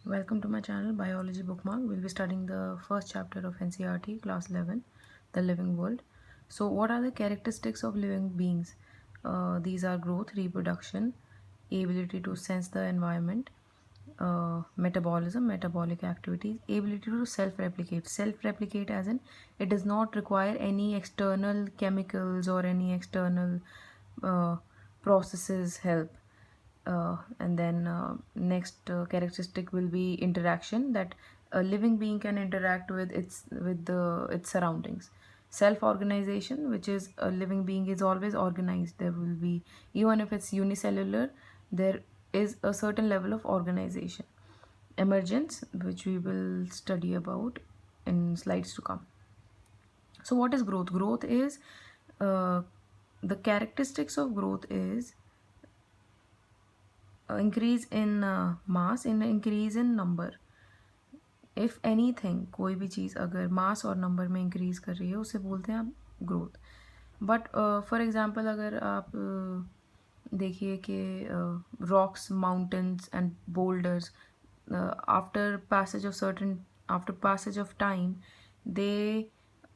Welcome to my channel Biology Bookmark. We'll be studying the first chapter of NCERT class 11, The Living World. So what are the characteristics of living beings? These are growth, reproduction, ability to sense the environment, metabolism, metabolic activities, ability to self-replicate. Self-replicate as in it does not require any external chemicals or any external uh, processes help. And then next characteristic will be interaction, that a living being can interact with its surroundings. Self organization, which is a living being is always organized. There will be, even if it's unicellular, there is a certain level of organization. Emergence, which we will study about in slides to come. So what is growth? Growth is the characteristics of growth is increase in mass, in increase in number. If any thing, कोई भी चीज़ अगर मास और number में increase कर रही है उसे बोलते हैं आप ग्रोथ. बट फॉर एग्जांपल अगर आप देखिए कि rocks, mountains and boulders, after passage of certain after passage of time, they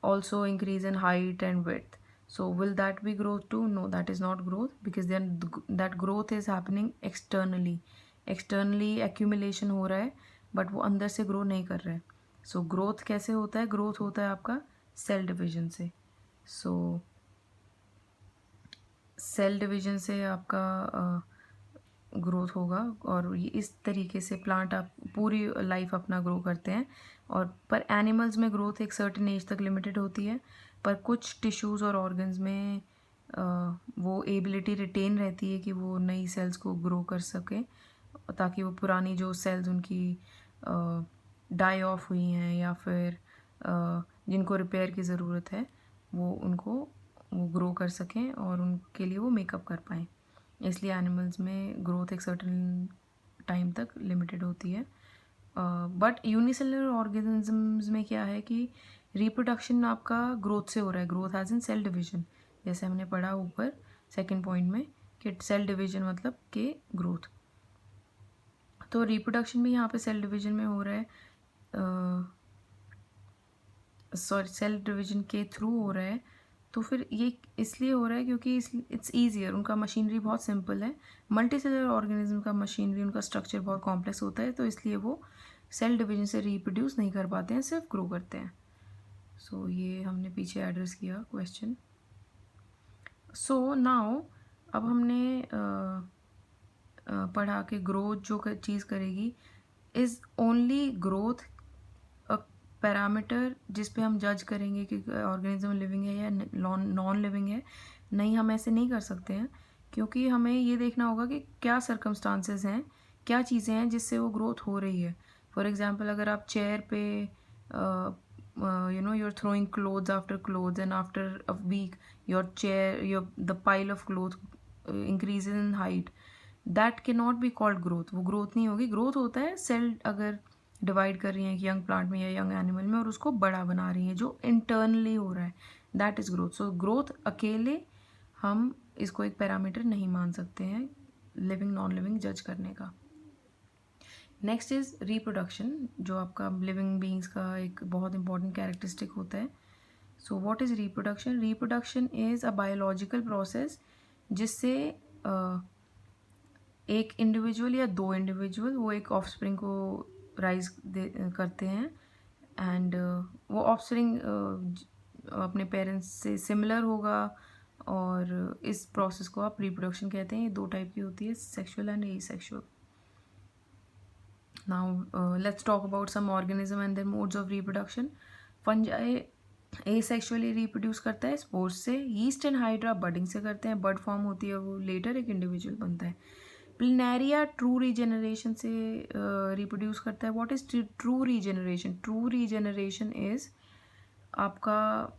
also increase in height and width. So will that be growth too? No, that is not growth, because then that growth is happening externally accumulation हो रहा है, but वो अंदर से grow नहीं कर रहा है. सो ग्रोथ कैसे होता है? ग्रोथ होता है आपका सेल डिविजन से. सो सेल डिवीजन से आपका ग्रोथ होगा, और ये इस तरीके से प्लांट आप पूरी लाइफ अपना ग्रो करते हैं. और पर एनिमल्स में ग्रोथ एक सर्टेन एज तक लिमिटेड होती है, पर कुछ टिश्यूज़ और ऑर्गन्स में वो एबिलिटी रिटेन रहती है कि वो नई सेल्स को ग्रो कर सके, ताकि वो पुरानी जो सेल्स उनकी डाई ऑफ हुई हैं या फिर जिनको रिपेयर की ज़रूरत है, वो ग्रो कर सकें और उनके लिए वो मेकअप कर पाएँ. इसलिए एनिमल्स में ग्रोथ एक सर्टन टाइम तक लिमिटेड होती है. बट यूनिसेलुलर ऑर्गेनिजम्स में क्या है कि रिप्रोडक्शन आपका ग्रोथ से हो रहा है. Growth as in cell division, जैसे हमने पढ़ा ऊपर सेकेंड पॉइंट में कि सेल डिवीजन मतलब के ग्रोथ. तो रिप्रोडक्शन भी यहाँ पे सेल डिवीजन में हो रहा है, सॉरी सेल डिवीजन के थ्रू हो रहा है. तो फिर ये इसलिए हो रहा है क्योंकि इट्स ईजियर, उनका मशीनरी बहुत सिंपल है. मल्टी सेलुलर ऑर्गेनिज्म का मशीनरी, उनका स्ट्रक्चर बहुत कॉम्प्लेक्स होता है, तो इसलिए वो सेल डिवीजन से रिप्रोड्यूस नहीं कर पाते हैं, सिर्फ ग्रो करते हैं. सो ये हमने पीछे एड्रेस किया क्वेश्चन. सो नाउ अब हमने पढ़ा कि ग्रोथ जो चीज़ करेगी इज़ ओनली ग्रोथ पैरामीटर जिस पे हम जज करेंगे कि ऑर्गेनिज्म लिविंग है या नॉन लिविंग है. नहीं, हम ऐसे नहीं कर सकते हैं, क्योंकि हमें ये देखना होगा कि क्या सर्कमस्टांसेस हैं, क्या चीज़ें हैं जिससे वो ग्रोथ हो रही है. फॉर एग्जांपल अगर आप चेयर पे you are throwing clothes after clothes and after a week your the pile of cloth increases in height, that can not be called growth. वो ग्रोथ नहीं होगी. ग्रोथ होता है सेल अगर डिवाइड कर रही हैं एक यंग प्लांट में या यंग एनिमल में और उसको बड़ा बना रही हैं, जो इंटरनली हो रहा है, that is growth. So growth अकेले हम इसको एक पैरामीटर नहीं मान सकते हैं लिविंग नॉन लिविंग जज करने का. नेक्स्ट इज़ रिप्रोडक्शन, जो आपका लिविंग बींग्स का एक बहुत इंपॉर्टेंट कैरेक्टरिस्टिक होता है. So what is reproduction? Reproduction is a biological process जिससे एक इंडिविजुअल या दो इंडिविजुअल वो एक ऑफस्प्रिंग को राइज करते हैं, एंड वो ऑफस्प्रिंग अपने पेरेंट्स से सिमिलर होगा, और इस प्रोसेस को आप रिप्रोडक्शन कहते हैं. ये दो टाइप की होती है, sexual and asexual. Now let's talk about some organism and their modes of reproduction. Fungi asexually reproduce करता है स्पोर्स से. यीस्ट एंड हाइड्रा बडिंग से करते हैं, बड फॉर्म होती है, वो लेटर एक इंडिविजुअल बनता है. प्लिनेरिया ट्रू रीजेनरेशन से रिप्रोड्यूस करता है. What is true regeneration? True regeneration is आपका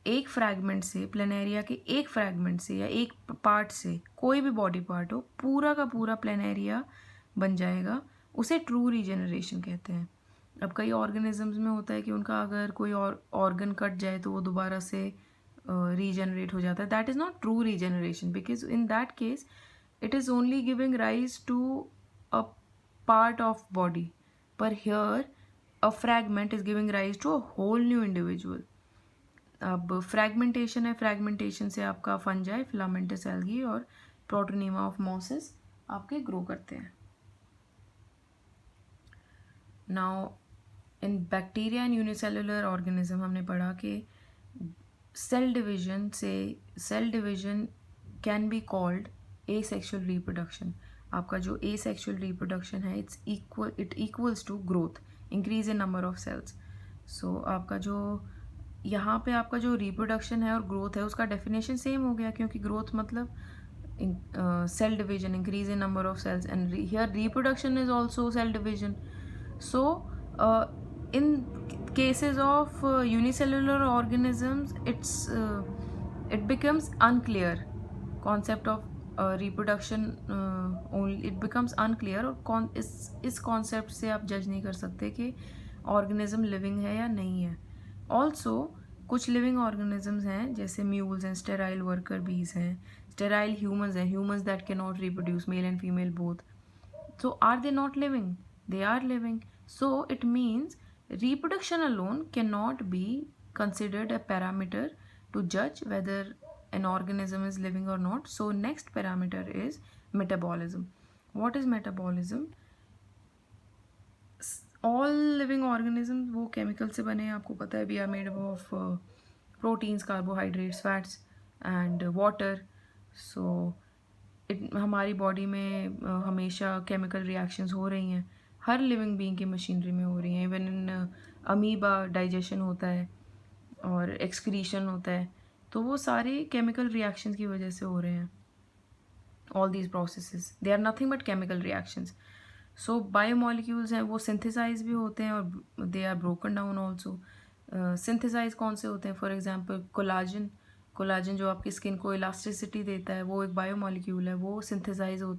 एक फ्रैगमेंट से, प्लेनेरिया के एक फ्रैगमेंट से या एक पार्ट से, कोई भी बॉडी पार्ट हो, पूरा का पूरा प्लेनेरिया बन जाएगा, उसे ट्रू रीजेनरेशन कहते हैं. अब कई ऑर्गेनिजम्स में होता है कि उनका अगर कोई और ऑर्गन कट जाए तो वो दोबारा से रीजनरेट हो जाता है. That is not true regeneration, because in that case it is only giving rise to a part of body, but here a fragment is giving rise to a whole new individual. अब fragmentation है, fragmentation से आपका fungi, filamentous algae और protonema of mosses आपके grow करते हैं. Now in bacteria and unicellular organism हमने पढ़ा कि cell division can be called asexual reproduction. आपका जो एसेक्सुअल रिप्रोडक्शन है it equals to growth, increase in number of cells. So आपका जो यहाँ पे आपका जो रिप्रोडक्शन है और ग्रोथ है उसका डेफिनेशन सेम हो गया, क्योंकि ग्रोथ मतलब cell division, increase in number of cells, and here reproduction is also cell division. So in cases of unicellular organisms it becomes unclear concept of reproduction, only it becomes unclear. और इस concept से आप judge नहीं कर सकते कि organism living है या नहीं है. Also कुछ लिविंग ऑर्गेनिजम्स हैं जैसे म्यूल्स हैं, स्टेराइल वर्कर बीज हैं, स्टेराइल ह्यूमंस हैं, humans that can not reproduce, male and female both. So are they not living? They are living. So it means reproduction alone cannot be considered a parameter to judge whether an organism is living or not. So next parameter is metabolism. What is metabolism? All living organism वो chemical से बने हैं, आपको पता है. We are made of proteins, carbohydrates, fats and water. So हमारी body में हमेशा केमिकल रिएक्शंस हो रही हैं, हर लिविंग बीइंग की मशीनरी में हो रही हैं. इवन इन अमीबा डाइजेशन होता है और एक्सक्रीशन होता है, तो वो सारे केमिकल रिएक्शंस की वजह से हो रहे हैं. All these processes they are nothing but chemical reactions. So biomolecules हैं वो सिंथेसाइज भी होते हैं और they are broken down also. Synthesize कौन से होते हैं? फॉर एग्जांपल कोलाजन जो आपकी स्किन को इलास्टिसिटी देता है, वो एक बायोमोलिक्यूल है, वो सिंथेसाइज होता है.